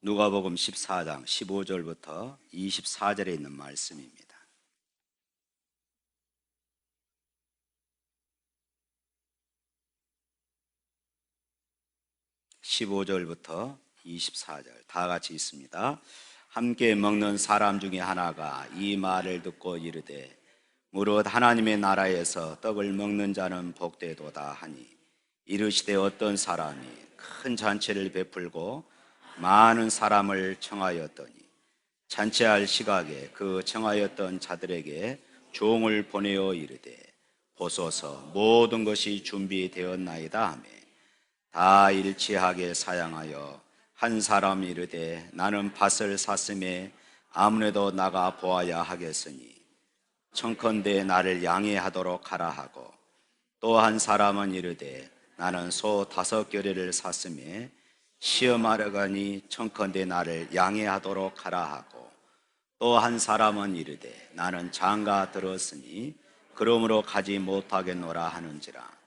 누가복음 14장 15절부터 24절에 있는 말씀입니다. (15절부터) 24절 다 같이 있습니다. 함께 먹는 사람 중에 하나가 이 말을 듣고 이르되 무릇 하나님의 나라에서 떡을 먹는 자는 복되도다 하니, 이르시되 어떤 사람이 큰 잔치를 베풀고 많은 사람을 청하였더니 잔치할 시각에 그 청하였던 자들에게 종을 보내어 이르되 보소서 모든 것이 준비되었나이다 하며 다 일치하게 사양하여 한 사람이 이르되 나는 밭을 샀음에 아무래도 나가 보아야 하겠으니 청컨대 나를 양해하도록 하라 하고, 또 한 사람은 이르되 나는 소 5겨레를 샀음에 시험하러 가니 청컨대 나를 양해하도록 하라 하고, 또 한 사람은 이르되 나는 장가 들었으니 그러므로 가지 못하겠노라 하는지라.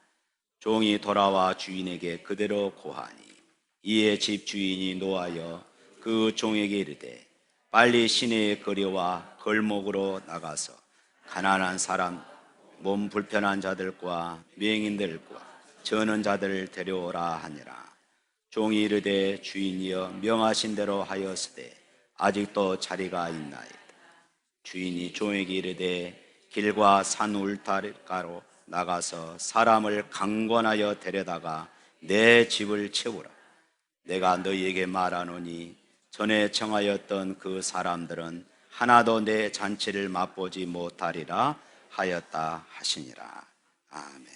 종이 돌아와 주인에게 그대로 고하니, 이에 집 주인이 노하여 그 종에게 이르되 빨리 시내에 거리와 걸목으로 나가서 가난한 사람, 몸 불편한 자들과 맹인들과 저는 자들을 데려오라 하니라. 종이 이르되 주인이여 명하신 대로 하였으되 아직도 자리가 있나이다. 주인이 종에게 이르되 길과 산 울타리가로 나가서 사람을 강권하여 데려다가 내 집을 채우라. 내가 너희에게 말하노니 전에 청하였던 그 사람들은 하나도 내 잔치를 맛보지 못하리라 하였다 하시니라. 아멘.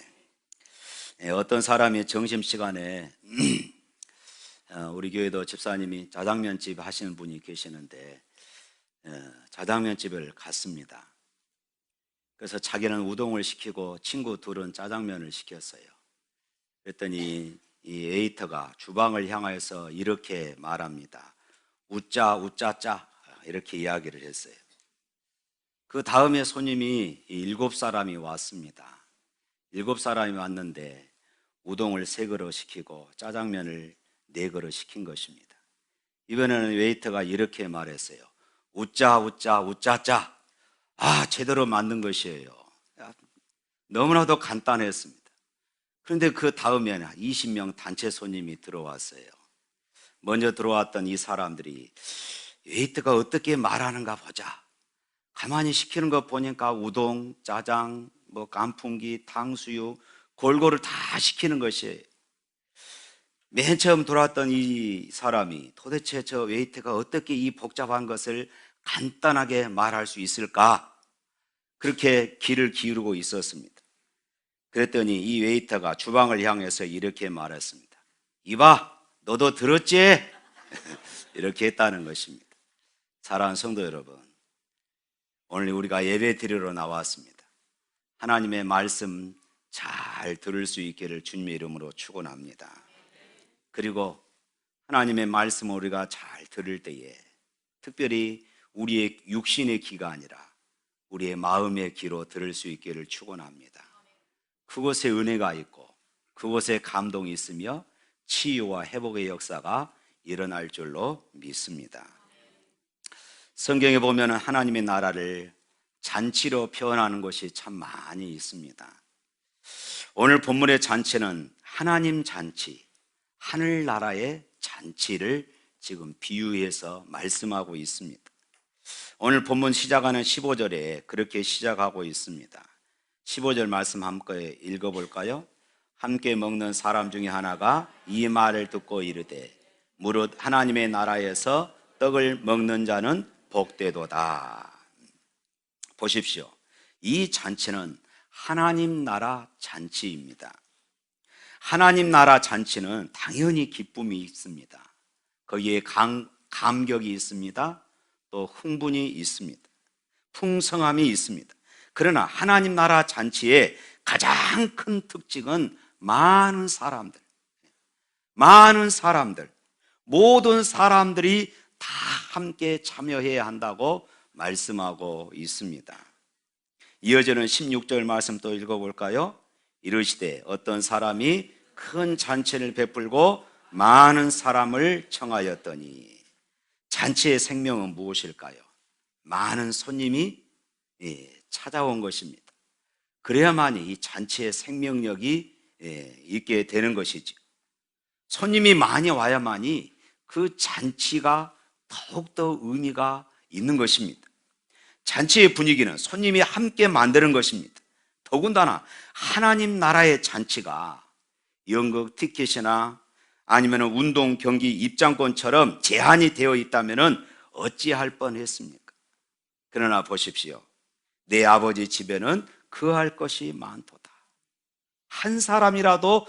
어떤 사람이 점심시간에 우리 교회도 집사님이 짜장면집 하시는 분이 계시는데 짜장면집을 갔습니다. 그래서 자기는 우동을 시키고 친구 둘은 짜장면을 시켰어요. 그랬더니 이 웨이터가 주방을 향하여서 이렇게 말합니다. 웃자 웃자짜, 이렇게 이야기를 했어요. 그 다음에 손님이 7사람이 왔습니다. 7사람이 왔는데 우동을 3그릇 시키고 짜장면을 4그릇 시킨 것입니다. 이번에는 웨이터가 이렇게 말했어요. 웃자 웃자 웃자짜. 제대로 만든 것이에요. 너무나도 간단했습니다. 그런데 그 다음에는 20명 단체 손님이 들어왔어요. 먼저 들어왔던 이 사람들이 웨이터가 어떻게 말하는가 보자. 가만히 시키는 거 보니까 우동, 짜장, 깐풍기, 탕수육 골고루 다 시키는 것이에요. 맨 처음 들어왔던 이 사람이 도대체 저 웨이터가 어떻게 이 복잡한 것을 간단하게 말할 수 있을까? 그렇게 귀를 기울이고 있었습니다. 그랬더니 이 웨이터가 주방을 향해서 이렇게 말했습니다. 이봐, 너도 들었지? 이렇게 했다는 것입니다. 사랑하는 성도 여러분, 오늘 우리가 예배 드리러 나왔습니다. 하나님의 말씀 잘 들을 수 있기를 주님의 이름으로 축원합니다. 그리고 하나님의 말씀을 우리가 잘 들을 때에 특별히 우리의 육신의 귀가 아니라 우리의 마음의 귀로 들을 수 있기를 축원합니다. 그곳에 은혜가 있고 그곳에 감동이 있으며 치유와 회복의 역사가 일어날 줄로 믿습니다. 성경에 보면 하나님의 나라를 잔치로 표현하는 것이 참 많이 있습니다. 오늘 본문의 잔치는 하나님 잔치, 하늘나라의 잔치를 지금 비유해서 말씀하고 있습니다. 오늘 본문 시작하는 15절에 그렇게 시작하고 있습니다. 15절 말씀 함께 읽어볼까요? 함께 먹는 사람 중에 하나가 이 말을 듣고 이르되 무릇 하나님의 나라에서 떡을 먹는 자는 복되도다. 보십시오. 이 잔치는 하나님 나라 잔치입니다. 하나님 나라 잔치는 당연히 기쁨이 있습니다. 거기에 감격이 있습니다. 또 흥분이 있습니다. 풍성함이 있습니다. 그러나 하나님 나라 잔치의 가장 큰 특징은 많은 사람들, 모든 사람들이 다 함께 참여해야 한다고 말씀하고 있습니다. 이어지는 16절 말씀 또 읽어볼까요? 이르시되 어떤 사람이 큰 잔치를 베풀고 많은 사람을 청하였더니, 잔치의 생명은 무엇일까요? 많은 손님이 찾아온 것입니다. 그래야만이 이 잔치의 생명력이 있게 되는 것이죠. 손님이 많이 와야만이 그 잔치가 더욱더 의미가 있는 것입니다. 잔치의 분위기는 손님이 함께 만드는 것입니다. 더군다나 하나님 나라의 잔치가 연극 티켓이나 아니면 운동 경기 입장권처럼 제한이 되어 있다면 어찌할 뻔했습니까? 그러나 보십시오. 내 아버지 집에는 그할 것이 많도다. 한 사람이라도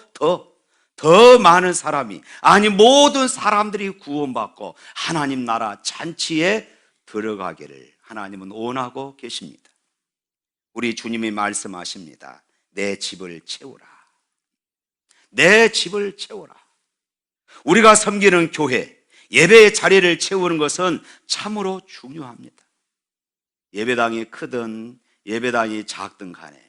더 많은 사람이, 아니 모든 사람들이 구원받고 하나님 나라 잔치에 들어가기를 하나님은 원하고 계십니다. 우리 주님이 말씀하십니다. 내 집을 채우라. 내 집을 채우라. 우리가 섬기는 교회, 예배의 자리를 채우는 것은 참으로 중요합니다. 예배당이 크든 예배당이 작든 간에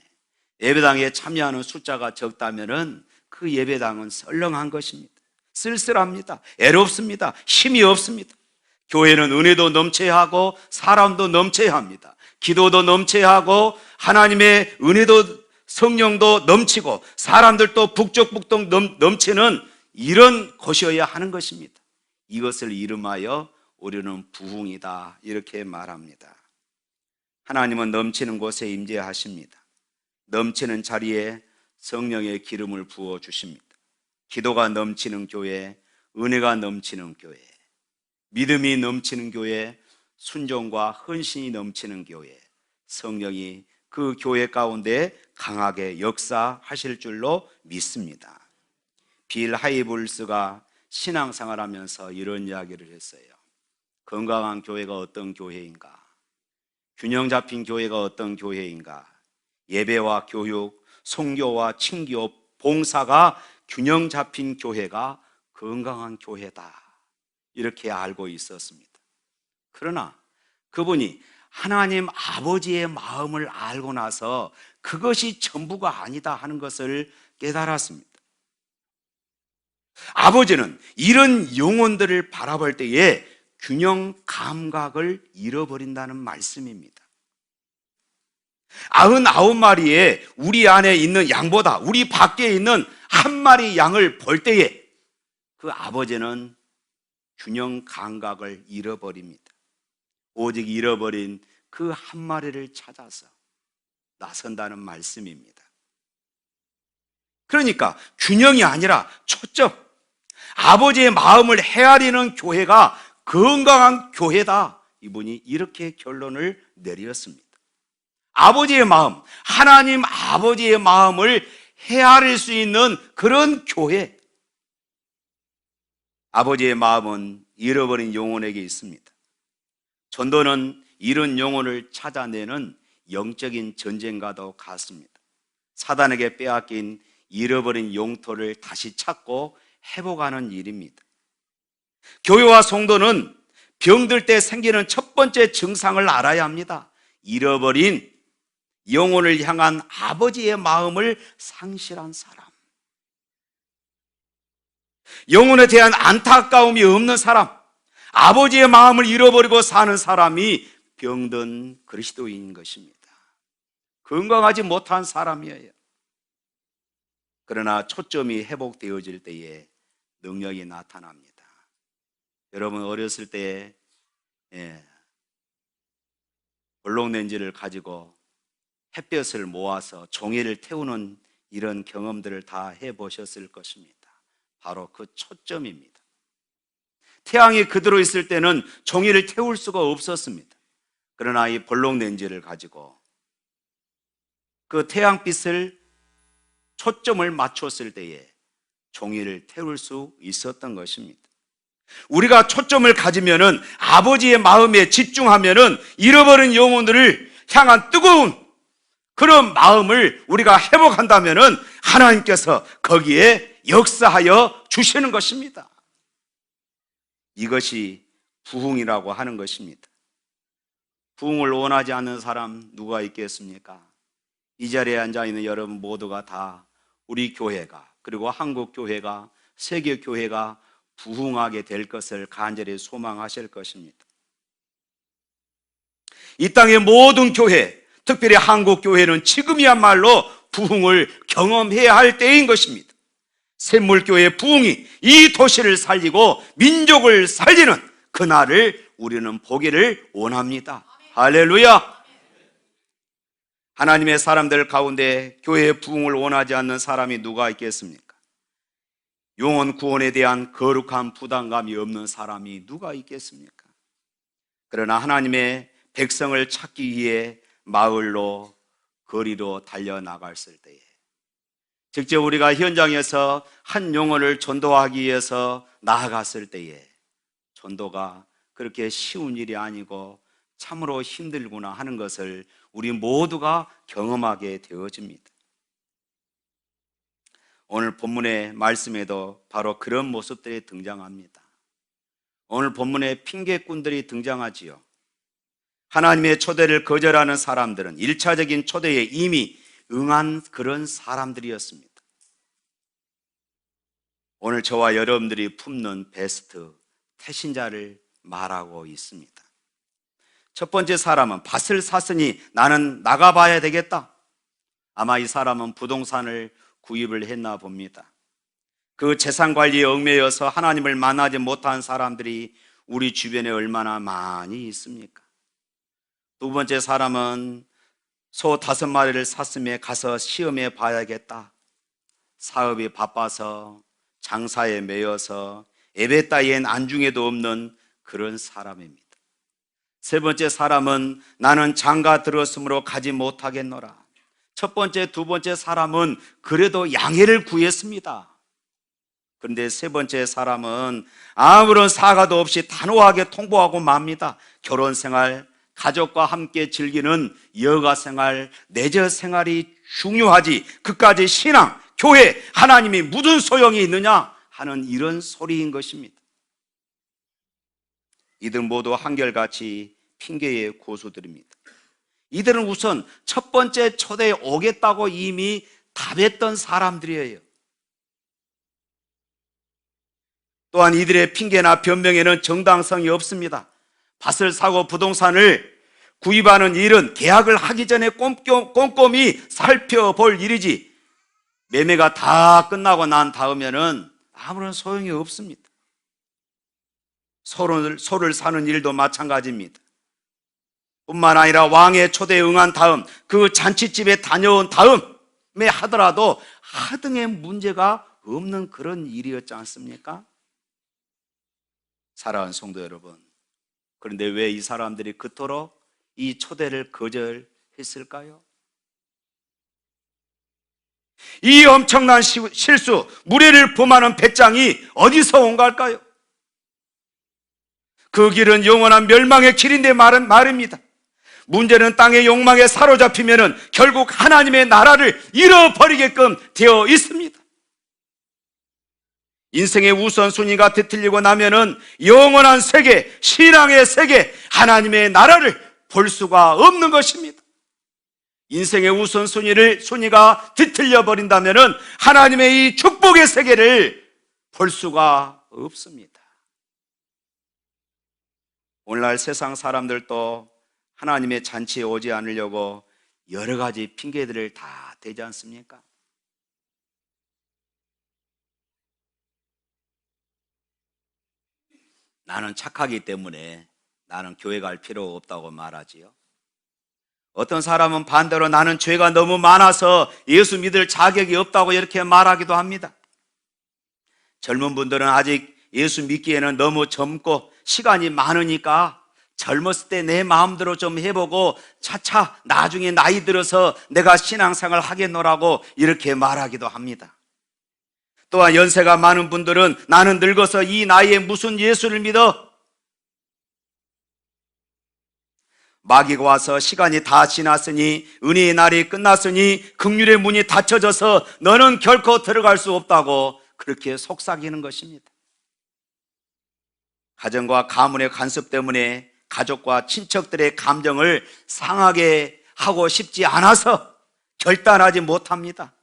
예배당에 참여하는 숫자가 적다면은 그 예배당은 썰렁한 것입니다. 쓸쓸합니다. 애롭습니다. 힘이 없습니다. 교회는 은혜도 넘쳐야 하고 사람도 넘쳐야 합니다. 기도도 넘쳐야 하고 하나님의 은혜도 성령도 넘치고 사람들도 북적북적 넘치는 이런 것이어야 하는 것입니다. 이것을 이름하여 우리는 부흥이다 이렇게 말합니다. 하나님은 넘치는 곳에 임재하십니다. 넘치는 자리에 성령의 기름을 부어 주십니다. 기도가 넘치는 교회, 은혜가 넘치는 교회, 믿음이 넘치는 교회, 순종과 헌신이 넘치는 교회, 성령이 그 교회 가운데 강하게 역사하실 줄로 믿습니다. 빌 하이블스가 신앙생활하면서 이런 이야기를 했어요. 건강한 교회가 어떤 교회인가? 균형 잡힌 교회가 어떤 교회인가? 예배와 교육, 선교와 친교, 봉사가 균형 잡힌 교회가 건강한 교회다 이렇게 알고 있었습니다. 그러나 그분이 하나님 아버지의 마음을 알고 나서 그것이 전부가 아니다 하는 것을 깨달았습니다. 아버지는 이런 영혼들을 바라볼 때에 균형 감각을 잃어버린다는 말씀입니다. 99마리의 우리 안에 있는 양보다 우리 밖에 있는 한 마리 양을 볼 때에 그 아버지는 균형 감각을 잃어버립니다. 오직 잃어버린 그 한 마리를 찾아서 나선다는 말씀입니다. 그러니까 균형이 아니라 초점, 아버지의 마음을 헤아리는 교회가 건강한 교회다. 이분이 이렇게 결론을 내렸습니다. 아버지의 마음, 하나님 아버지의 마음을 헤아릴 수 있는 그런 교회. 아버지의 마음은 잃어버린 영혼에게 있습니다. 전도는 이런 영혼을 찾아내는 영적인 전쟁과도 같습니다. 사단에게 빼앗긴 잃어버린 영토를 다시 찾고 회복하는 일입니다. 교회와 성도는 병들 때 생기는 첫 번째 증상을 알아야 합니다. 잃어버린 영혼을 향한 아버지의 마음을 상실한 사람, 영혼에 대한 안타까움이 없는 사람, 아버지의 마음을 잃어버리고 사는 사람이 병든 그리스도인인 것입니다. 건강하지 못한 사람이에요. 그러나 초점이 회복되어질 때에 능력이 나타납니다. 여러분 어렸을 때에 볼록렌지를 가지고 햇볕을 모아서 종이를 태우는 이런 경험들을 다 해보셨을 것입니다. 바로 그 초점입니다. 태양이 그대로 있을 때는 종이를 태울 수가 없었습니다. 그러나 이 볼록렌지를 가지고 그 태양빛을 초점을 맞췄을 때에 종이를 태울 수 있었던 것입니다. 우리가 초점을 가지면은 아버지의 마음에 집중하면은 잃어버린 영혼들을 향한 뜨거운 그런 마음을 우리가 회복한다면은 하나님께서 거기에 역사하여 주시는 것입니다. 이것이 부흥이라고 하는 것입니다. 부흥을 원하지 않는 사람 누가 있겠습니까? 이 자리에 앉아있는 여러분 모두가 다 우리 교회가, 그리고 한국 교회가, 세계 교회가 부흥하게 될 것을 간절히 소망하실 것입니다. 이 땅의 모든 교회, 특별히 한국 교회는 지금이야말로 부흥을 경험해야 할 때인 것입니다. 샘물교회의 부흥이 이 도시를 살리고 민족을 살리는 그날을 우리는 보기를 원합니다. 할렐루야! 하나님의 사람들 가운데 교회의 부흥을 원하지 않는 사람이 누가 있겠습니까? 영혼 구원에 대한 거룩한 부담감이 없는 사람이 누가 있겠습니까? 그러나 하나님의 백성을 찾기 위해 마을로 거리로 달려나갔을 때에, 직접 우리가 현장에서 한 영혼을 전도하기 위해서 나아갔을 때에 전도가 그렇게 쉬운 일이 아니고 참으로 힘들구나 하는 것을 우리 모두가 경험하게 되어집니다. 오늘 본문의 말씀에도 바로 그런 모습들이 등장합니다. 오늘 본문에 핑계꾼들이 등장하지요. 하나님의 초대를 거절하는 사람들은 1차적인 초대에 이미 응한 그런 사람들이었습니다. 오늘 저와 여러분들이 품는 베스트 태신자를 말하고 있습니다. 첫 번째 사람은 밭을 샀으니 나는 나가봐야 되겠다. 아마 이 사람은 부동산을 구입을 했나 봅니다. 그 재산 관리에 얽매여서 하나님을 만나지 못한 사람들이 우리 주변에 얼마나 많이 있습니까? 두 번째 사람은 소 5마리를 샀음에 가서 시험해 봐야겠다. 사업이 바빠서 장사에 매여서 예배 따위엔 안중에도 없는 그런 사람입니다. 세 번째 사람은 나는 장가 들었으므로 가지 못하겠노라. 첫 번째, 두 번째 사람은 그래도 양해를 구했습니다. 그런데 세 번째 사람은 아무런 사과도 없이 단호하게 통보하고 맙니다. 결혼 생활, 가족과 함께 즐기는 여가 생활, 내저 생활이 중요하지 그까지 신앙, 교회, 하나님이 무슨 소용이 있느냐 하는 이런 소리인 것입니다. 이들 모두 한결같이 핑계의 고수들입니다. 이들은 우선 첫 번째 초대에 오겠다고 이미 답했던 사람들이에요. 또한 이들의 핑계나 변명에는 정당성이 없습니다. 밭을 사고 부동산을 구입하는 일은 계약을 하기 전에 꼼꼼히 살펴볼 일이지 매매가 다 끝나고 난 다음에는 아무런 소용이 없습니다. 소를 사는 일도 마찬가지입니다. 뿐만 아니라 왕의 초대에 응한 다음 그 잔치집에 다녀온 다음에 하더라도 하등의 문제가 없는 그런 일이었지 않습니까? 사랑하는 성도 여러분, 그런데 왜 이 사람들이 그토록 이 초대를 거절했을까요? 이 엄청난 실수, 무례를 범하는 배짱이 어디서 온 걸까요? 그 길은 영원한 멸망의 길인데 말입니다. 문제는 땅의 욕망에 사로잡히면 결국 하나님의 나라를 잃어버리게끔 되어 있습니다. 인생의 우선순위가 뒤틀리고 나면은 영원한 세계, 신앙의 세계, 하나님의 나라를 볼 수가 없는 것입니다. 인생의 우선순위가 뒤틀려 버린다면은 하나님의 이 축복의 세계를 볼 수가 없습니다. 오늘날 세상 사람들도 하나님의 잔치에 오지 않으려고 여러 가지 핑계들을 다 대지 않습니까? 나는 착하기 때문에 나는 교회 갈 필요 없다고 말하지요. 어떤 사람은 반대로 나는 죄가 너무 많아서 예수 믿을 자격이 없다고 이렇게 말하기도 합니다. 젊은 분들은 아직 예수 믿기에는 너무 젊고 시간이 많으니까 젊었을 때 내 마음대로 좀 해보고 차차 나중에 나이 들어서 내가 신앙생활 하겠노라고 이렇게 말하기도 합니다. 또한 연세가 많은 분들은 나는 늙어서 이 나이에 무슨 예수를 믿어? 마귀가 와서 시간이 다 지났으니 은혜의 날이 끝났으니 긍휼의 문이 닫혀져서 너는 결코 들어갈 수 없다고 그렇게 속삭이는 것입니다. 가정과 가문의 간섭 때문에 가족과 친척들의 감정을 상하게 하고 싶지 않아서 결단하지 못합니다.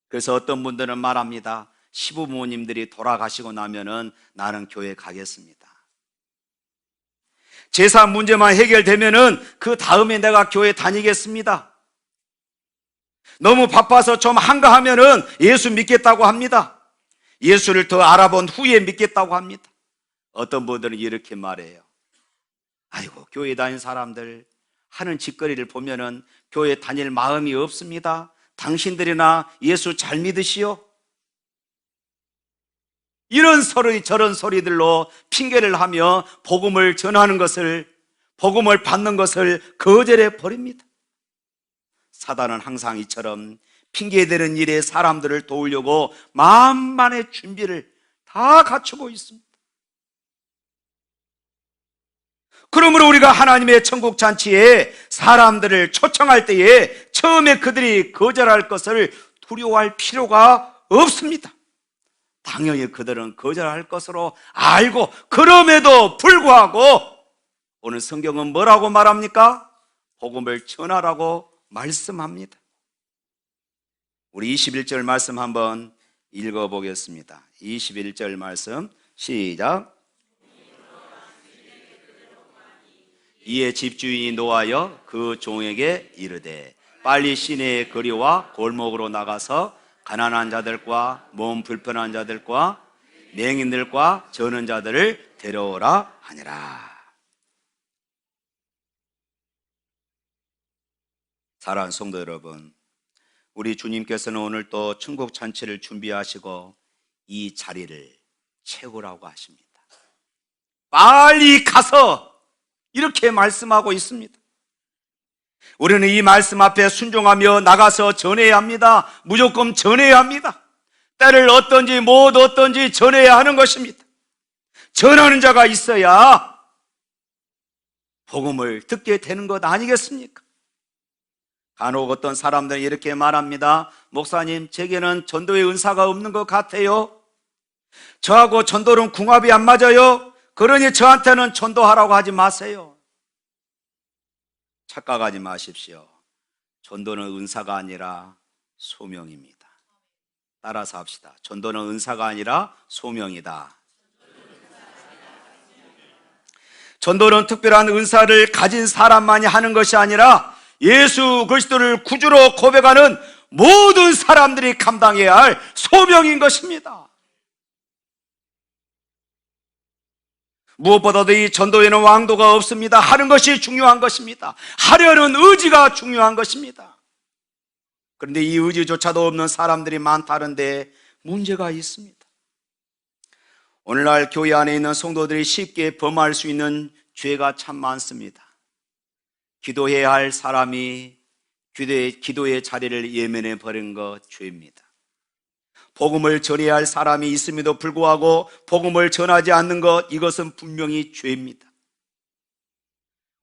그래서 어떤 분들은 말합니다. 시부모님들이 돌아가시고 나면은 나는 교회 가겠습니다. 제사 문제만 해결되면은 그 다음에 내가 교회 다니겠습니다. 너무 바빠서 좀 한가하면은 예수 믿겠다고 합니다. 예수를 더 알아본 후에 믿겠다고 합니다. 어떤 분들은 이렇게 말해요. 아이고, 교회 다닌 사람들 하는 짓거리를 보면은 교회 다닐 마음이 없습니다. 당신들이나 예수 잘 믿으시오? 이런 소리 저런 소리들로 핑계를 하며 복음을 전하는 것을, 복음을 받는 것을 거절해 버립니다. 사단은 항상 이처럼 핑계대는 일에 사람들을 도우려고 만만의 준비를 다 갖추고 있습니다. 그러므로 우리가 하나님의 천국 잔치에 사람들을 초청할 때에 처음에 그들이 거절할 것을 두려워할 필요가 없습니다. 당연히 그들은 거절할 것으로 알고, 그럼에도 불구하고 오늘 성경은 뭐라고 말합니까? 복음을 전하라고 말씀합니다. 우리 21절 말씀 한번 읽어보겠습니다. 21절 말씀 시작. 이에 집주인이 노하여 그 종에게 이르되 빨리 시내에 거리와 골목으로 나가서 가난한 자들과 몸 불편한 자들과 맹인들과 저는 자들을 데려오라 하니라. 사랑하는 성도 여러분, 우리 주님께서는 오늘 또 천국 잔치를 준비하시고 이 자리를 채우라고 하십니다. 빨리 가서 이렇게 말씀하고 있습니다. 우리는 이 말씀 앞에 순종하며 나가서 전해야 합니다. 무조건 전해야 합니다. 때를 어떤지 못 어떤지 전해야 하는 것입니다. 전하는 자가 있어야 복음을 듣게 되는 것 아니겠습니까? 간혹 어떤 사람들은 이렇게 말합니다. 목사님, 제게는 전도의 은사가 없는 것 같아요. 저하고 전도는 궁합이 안 맞아요. 그러니 저한테는 전도하라고 하지 마세요. 착각하지 마십시오. 전도는 은사가 아니라 소명입니다. 따라서 합시다. 전도는 은사가 아니라 소명이다. 전도는 특별한 은사를 가진 사람만이 하는 것이 아니라 예수 그리스도를 구주로 고백하는 모든 사람들이 감당해야 할 소명인 것입니다. 무엇보다도 이 전도에는 왕도가 없습니다. 하는 것이 중요한 것입니다. 하려는 의지가 중요한 것입니다. 그런데 이 의지조차도 없는 사람들이 많다는데 문제가 있습니다. 오늘날 교회 안에 있는 성도들이 쉽게 범할 수 있는 죄가 참 많습니다. 기도해야 할 사람이 기도의 자리를 예면해 버린 것 죄입니다. 복음을 전해야 할 사람이 있음에도 불구하고 복음을 전하지 않는 것, 이것은 분명히 죄입니다.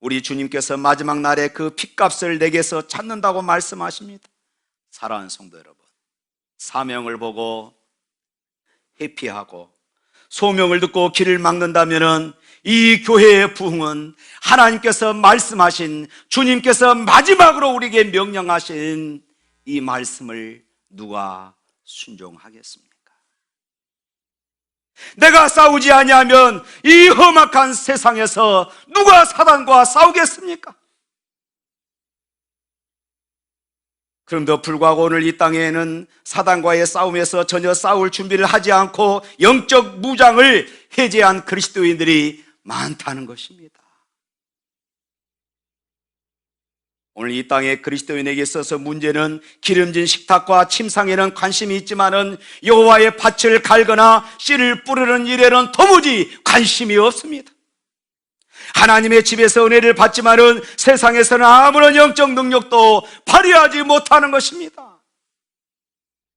우리 주님께서 마지막 날에 그 핏값을 내게서 찾는다고 말씀하십니다. 사랑하는 성도 여러분, 사명을 보고 회피하고 소명을 듣고 길을 막는다면 이 교회의 부흥은 하나님께서 말씀하신, 주님께서 마지막으로 우리에게 명령하신 이 말씀을 누가 순종하겠습니까? 내가 싸우지 아니하면 이 험악한 세상에서 누가 사단과 싸우겠습니까? 그럼에도 불구하고 오늘 이 땅에는 사단과의 싸움에서 전혀 싸울 준비를 하지 않고 영적 무장을 해제한 그리스도인들이 많다는 것입니다. 오늘 이 땅에 그리스도인에게 있어서 문제는 기름진 식탁과 침상에는 관심이 있지만은 여호와의 밭을 갈거나 씨를 뿌리는 일에는 도무지 관심이 없습니다. 하나님의 집에서 은혜를 받지만은 세상에서는 아무런 영적 능력도 발휘하지 못하는 것입니다.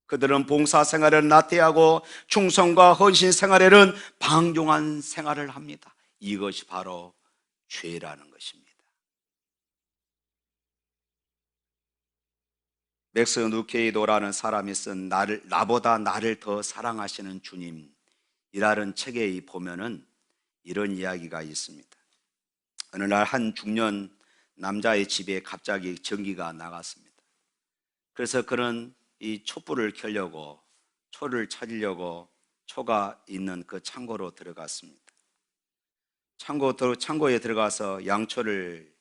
그들은 봉사 생활을 나태하고 충성과 헌신 생활에는 방종한 생활을 합니다. 이것이 바로 죄라는 것입니다. 맥스 누케이도라는 사람이 쓴 나보다 나를 더 사랑하시는 주님이라는 책에 보면은 이런 이야기가 있습니다. 어느 날 한 중년 남자의 집에 갑자기 전기가 나갔습니다. 그래서 그는 이 촛불을 켜려고 초를 찾으려고 초가 있는 그 창고로 들어갔습니다. 창고에 들어가서 양초를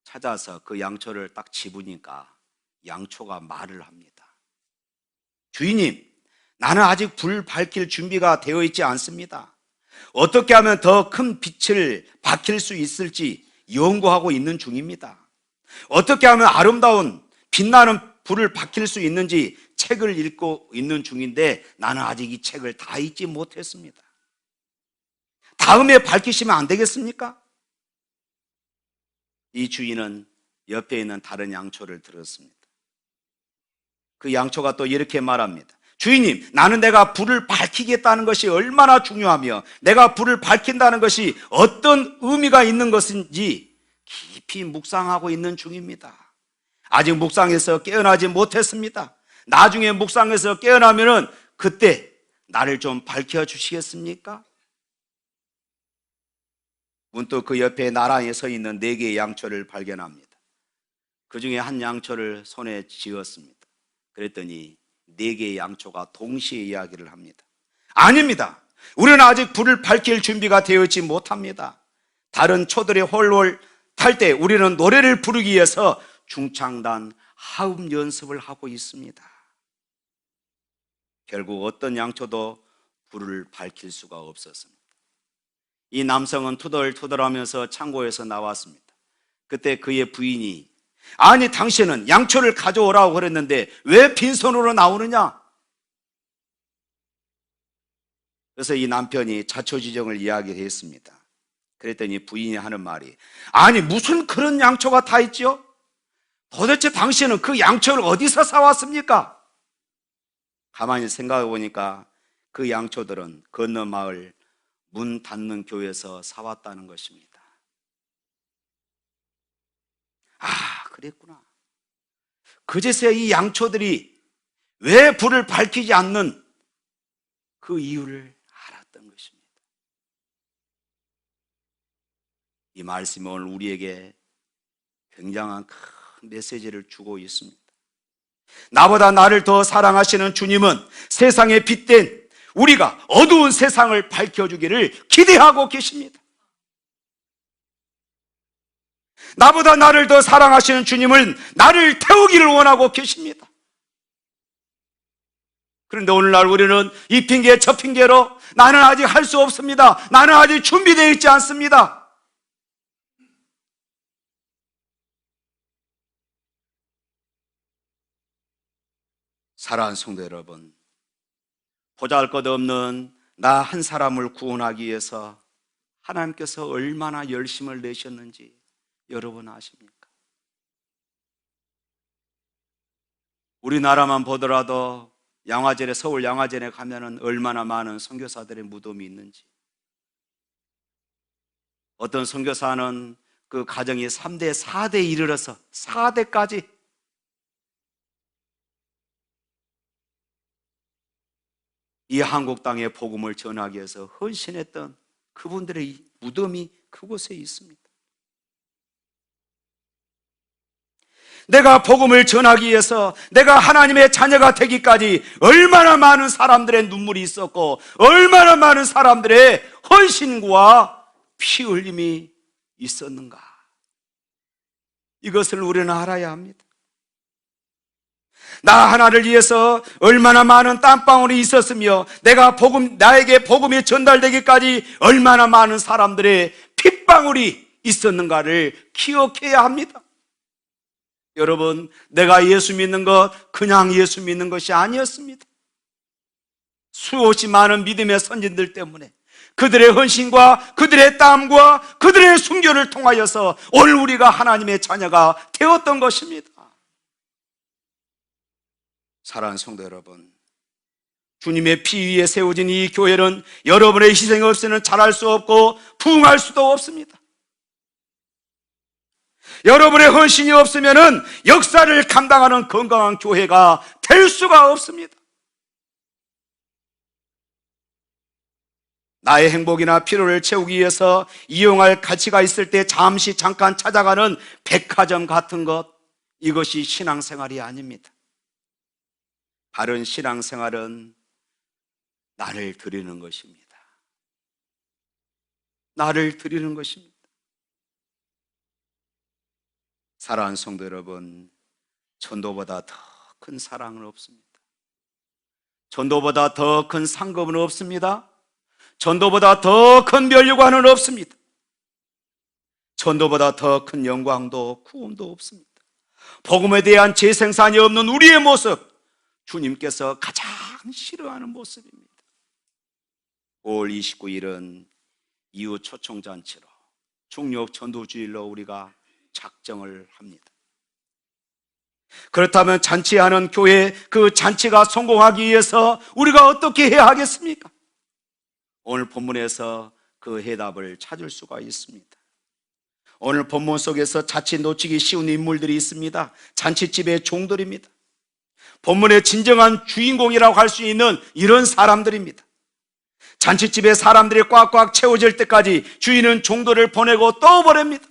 찾아서 그 양초를 딱 집으니까 양초가 말을 합니다. 주인님, 나는 아직 불 밝힐 준비가 되어 있지 않습니다. 어떻게 하면 더 큰 빛을 밝힐 수 있을지 연구하고 있는 중입니다. 어떻게 하면 아름다운 빛나는 불을 밝힐 수 있는지 책을 읽고 있는 중인데 나는 아직 이 책을 다 읽지 못했습니다. 다음에 밝히시면 안 되겠습니까? 이 주인은 옆에 있는 다른 양초를 들었습니다. 그 양초가 또 이렇게 말합니다. 주인님, 나는 내가 불을 밝히겠다는 것이 얼마나 중요하며 내가 불을 밝힌다는 것이 어떤 의미가 있는 것인지 깊이 묵상하고 있는 중입니다. 아직 묵상해서 깨어나지 못했습니다. 나중에 묵상해서 깨어나면은 그때 나를 좀 밝혀주시겠습니까? 문득 그 옆에 나란히 서 있는 4개의 양초를 발견합니다. 그 중에 한 양초를 손에 쥐었습니다. 그랬더니 4개의 양초가 동시에 이야기를 합니다. 아닙니다. 우리는 아직 불을 밝힐 준비가 되어 있지 못합니다. 다른 초들의 홀홀 탈 때 우리는 노래를 부르기 위해서 중창단 하음 연습을 하고 있습니다. 결국 어떤 양초도 불을 밝힐 수가 없었습니다. 이 남성은 투덜투덜하면서 창고에서 나왔습니다. 그때 그의 부인이 아니 당신은 양초를 가져오라고 그랬는데 왜 빈손으로 나오느냐? 그래서 이 남편이 자초지종을 이야기했습니다. 그랬더니 부인이 하는 말이 아니 무슨 그런 양초가 다 있죠? 도대체 당신은 그 양초를 어디서 사왔습니까? 가만히 생각해 보니까 그 양초들은 건너 마을 문 닫는 교회에서 사왔다는 것입니다. 아, 그랬구나. 그제서야 이 양초들이 왜 불을 밝히지 않는 그 이유를 알았던 것입니다. 이 말씀이 오늘 우리에게 굉장한 큰 메시지를 주고 있습니다. 나보다 나를 더 사랑하시는 주님은 세상에 빛된 우리가 어두운 세상을 밝혀주기를 기대하고 계십니다. 나보다 나를 더 사랑하시는 주님은 나를 태우기를 원하고 계십니다. 그런데 오늘날 우리는 이 핑계 저 핑계로 나는 아직 할 수 없습니다. 나는 아직 준비되어 있지 않습니다. 사랑하는 성도 여러분, 보잘것없는 나 한 사람을 구원하기 위해서 하나님께서 얼마나 열심을 내셨는지 여러분 아십니까? 우리나라만 보더라도 양화전에, 서울 양화전에 가면은 얼마나 많은 선교사들의 무덤이 있는지, 어떤 선교사는 그 가정이 3대, 4대 이르러서 4대까지 이 한국 땅의 복음을 전하기 위해서 헌신했던 그분들의 무덤이 그곳에 있습니다. 내가 복음을 전하기 위해서 내가 하나님의 자녀가 되기까지 얼마나 많은 사람들의 눈물이 있었고 얼마나 많은 사람들의 헌신과 피 흘림이 있었는가, 이것을 우리는 알아야 합니다. 나 하나를 위해서 얼마나 많은 땀방울이 있었으며 나에게 복음이 전달되기까지 얼마나 많은 사람들의 핏방울이 있었는가를 기억해야 합니다. 여러분, 내가 예수 믿는 것 그냥 예수 믿는 것이 아니었습니다. 수없이 많은 믿음의 선진들 때문에 그들의 헌신과 그들의 땀과 그들의 순교를 통하여서 오늘 우리가 하나님의 자녀가 되었던 것입니다. 사랑하는 성도 여러분, 주님의 피 위에 세워진 이 교회는 여러분의 희생이 없이는 자랄 수 없고 부흥할 수도 없습니다. 여러분의 헌신이 없으면 역사를 감당하는 건강한 교회가 될 수가 없습니다. 나의 행복이나 필요를 채우기 위해서 이용할 가치가 있을 때 잠깐 찾아가는 백화점 같은 것, 이것이 신앙생활이 아닙니다. 바른 신앙생활은 나를 드리는 것입니다. 나를 드리는 것입니다. 사랑하는 성도 여러분, 전도보다 더 큰 사랑은 없습니다. 전도보다 더 큰 상급은 없습니다. 전도보다 더 큰 면류관은 없습니다. 전도보다 더 큰 영광도 구원도 없습니다. 복음에 대한 재생산이 없는 우리의 모습, 주님께서 가장 싫어하는 모습입니다. 5월 29일은 이후 초청잔치로 중력 전도주일로 우리가 작정을 합니다. 그렇다면 잔치하는 교회, 그 잔치가 성공하기 위해서 우리가 어떻게 해야 하겠습니까? 오늘 본문에서 그 해답을 찾을 수가 있습니다. 오늘 본문 속에서 자칫 놓치기 쉬운 인물들이 있습니다. 잔치집의 종들입니다. 본문의 진정한 주인공이라고 할 수 있는 이런 사람들입니다. 잔치집에 사람들이 꽉꽉 채워질 때까지 주인은 종들을 보내고 또 보냅니다.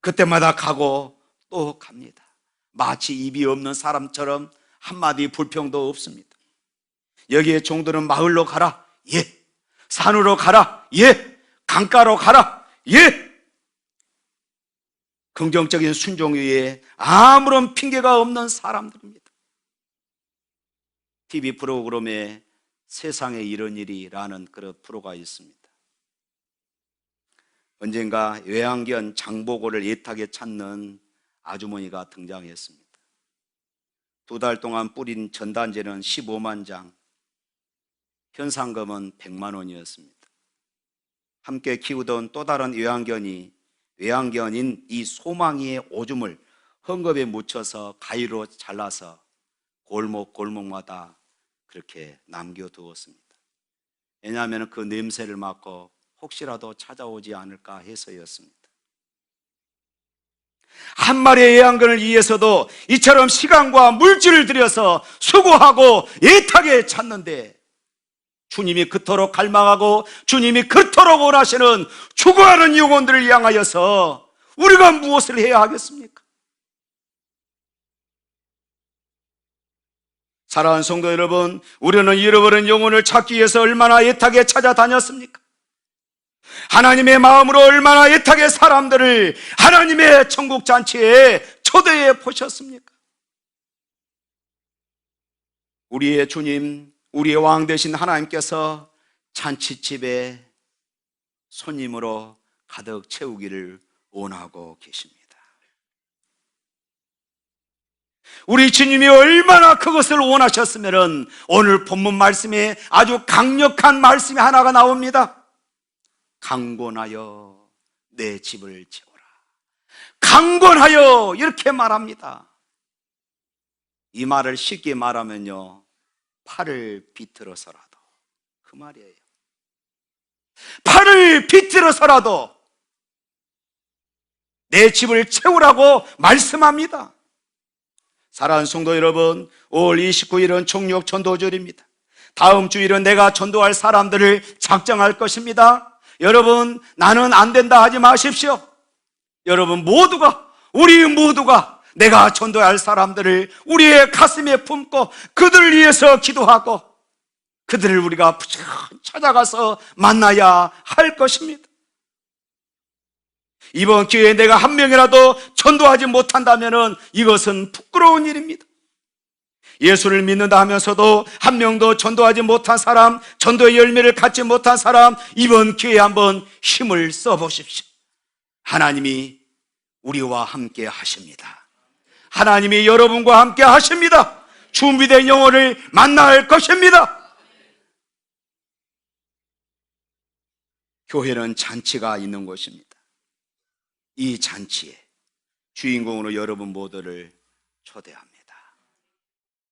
그때마다 가고 또 갑니다. 마치 입이 없는 사람처럼 한마디 불평도 없습니다. 여기에 종들은 마을로 가라, 예. 산으로 가라, 예. 강가로 가라, 예. 긍정적인 순종 위에 아무런 핑계가 없는 사람들입니다. TV 프로그램에 세상에 이런 일이라는 그런 프로가 있습니다. 언젠가 외양견 장보고를 애타게 찾는 아주머니가 등장했습니다. 2달 동안 뿌린 전단지는 15만 장, 현상금은 100만 원이었습니다. 함께 키우던 또 다른 외양견인 이 소망이의 오줌을 헝겊에 묻혀서 가위로 잘라서 골목골목마다 그렇게 남겨두었습니다. 왜냐하면 그 냄새를 맡고 혹시라도 찾아오지 않을까 해서였습니다. 한 마리의 외양견을 위해서도 이처럼 시간과 물질을 들여서 수고하고 애타게 찾는데, 주님이 그토록 갈망하고 주님이 그토록 원하시는 죽어가는 영혼들을 향하여서 우리가 무엇을 해야 하겠습니까? 사랑하는 성도 여러분, 우리는 잃어버린 영혼을 찾기 위해서 얼마나 애타게 찾아다녔습니까? 하나님의 마음으로 얼마나 애타게 사람들을 하나님의 천국 잔치에 초대해 보셨습니까? 우리의 주님, 우리의 왕 되신 하나님께서 잔치집에 손님으로 가득 채우기를 원하고 계십니다. 우리 주님이 얼마나 그것을 원하셨으면 오늘 본문 말씀에 아주 강력한 말씀이 하나가 나옵니다. 강권하여 내 집을 채워라. 강권하여 이렇게 말합니다. 이 말을 쉽게 말하면요, 팔을 비틀어서라도, 그 말이에요. 팔을 비틀어서라도 내 집을 채우라고 말씀합니다. 사랑하는 성도 여러분, 5월 29일은 총력 전도절입니다. 다음 주일은 내가 전도할 사람들을 작정할 것입니다. 여러분, 나는 안 된다 하지 마십시오. 여러분 모두가, 우리 모두가 내가 전도할 사람들을 우리의 가슴에 품고 그들을 위해서 기도하고 그들을 우리가 찾아가서 만나야 할 것입니다. 이번 기회에 내가 한 명이라도 전도하지 못한다면 이것은 부끄러운 일입니다. 예수를 믿는다 하면서도 한 명도 전도하지 못한 사람, 전도의 열매를 갖지 못한 사람, 이번 기회에 한번 힘을 써보십시오. 하나님이 우리와 함께 하십니다. 하나님이 여러분과 함께 하십니다. 준비된 영혼을 만날 것입니다. 교회는 잔치가 있는 곳입니다. 이 잔치에 주인공으로 여러분 모두를 초대합니다.